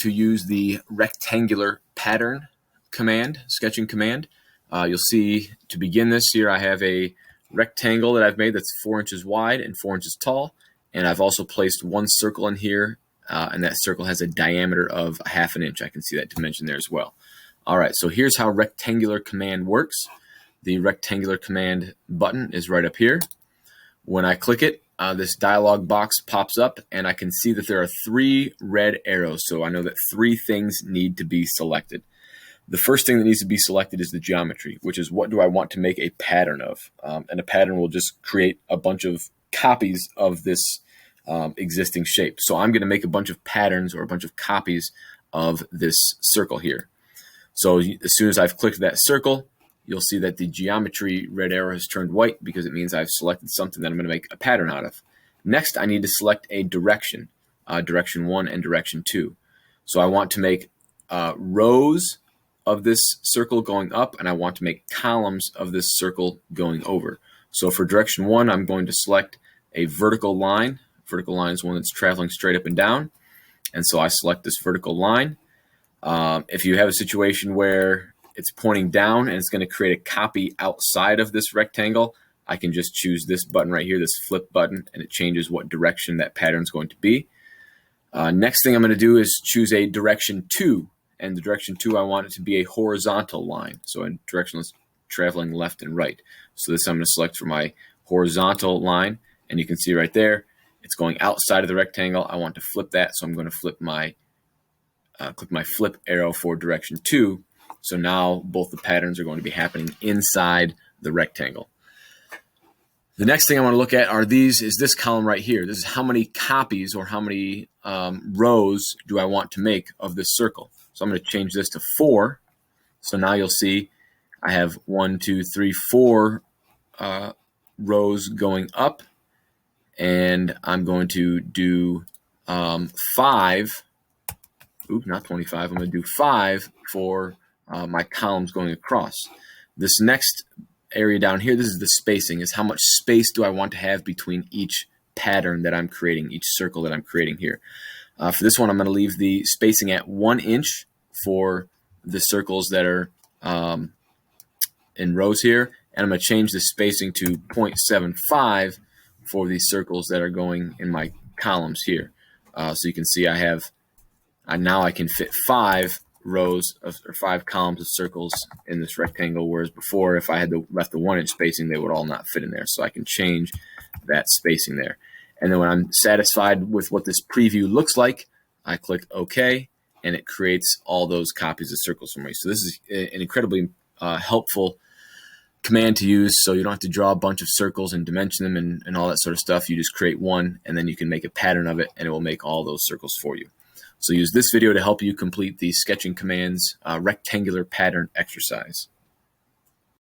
to use the rectangular pattern command, sketching command. You'll see to begin this here, I have a rectangle that I've made that's 4 inches wide and 4 inches tall. And I've also placed one circle in here, and that circle has a diameter of 1/2 inch. I can see that dimension there as well. All right, so here's how rectangular command works. The rectangular command button is right up here. When I click it, this dialog box pops up, and I can see that there are 3 red arrows. So I know that 3 things need to be selected. The first thing that needs to be selected is the geometry, which is what do I want to make a pattern of. And a pattern will just create a bunch of copies of this existing shape. So I'm going to make a bunch of patterns or a bunch of copies of this circle here. So as soon as I've clicked that circle, you'll see that the geometry red arrow has turned white because it means I've selected something that I'm going to make a pattern out of. Next, I need to select a direction, direction 1 and direction 2. So I want to make rows of this circle going up, and I want to make columns of this circle going over. So for direction 1, I'm going to select a vertical line. Vertical line is one that's traveling straight up and down, and so I select this vertical line. If you have a situation where it's pointing down and it's going to create a copy outside of this rectangle, I can just choose this button right here, this flip button, and it changes what direction that pattern is going to be. Next thing I'm going to do is choose a direction 2, and the direction 2, I want it to be a horizontal line, so a direction that's traveling left and right. So this I'm going to select for my horizontal line, and you can see right there, it's going outside of the rectangle. I want to flip that, so I'm going to flip my click my flip arrow for direction 2. So now both the patterns are going to be happening inside the rectangle. The next thing I want to look at is this column right here. This is how many copies or how many rows do I want to make of this circle. So I'm going to change this to 4. So now you'll see I have 1, 2, 3, 4 rows going up, and I'm going to do 5. Oops, not 25. I'm going to do 5 for my columns going across. This next area down here, this is the spacing, is how much space do I want to have between each pattern that I'm creating, each circle that I'm creating here. For this one, I'm going to leave the spacing at 1 inch for the circles that are in rows here, and I'm going to change the spacing to 0.75 for these circles that are going in my columns here. So you can see I have now I can fit 5 rows or 5 columns of circles in this rectangle, whereas before, if I had left the 1 inch spacing, they would all not fit in there. So I can change that spacing there. And then when I'm satisfied with what this preview looks like, I click OK, and it creates all those copies of circles for me. So this is an incredibly helpful command to use, so you don't have to draw a bunch of circles and dimension them and all that sort of stuff. You just create one, and then you can make a pattern of it, and it will make all those circles for you. So use this video to help you complete the sketching commands rectangular pattern exercise.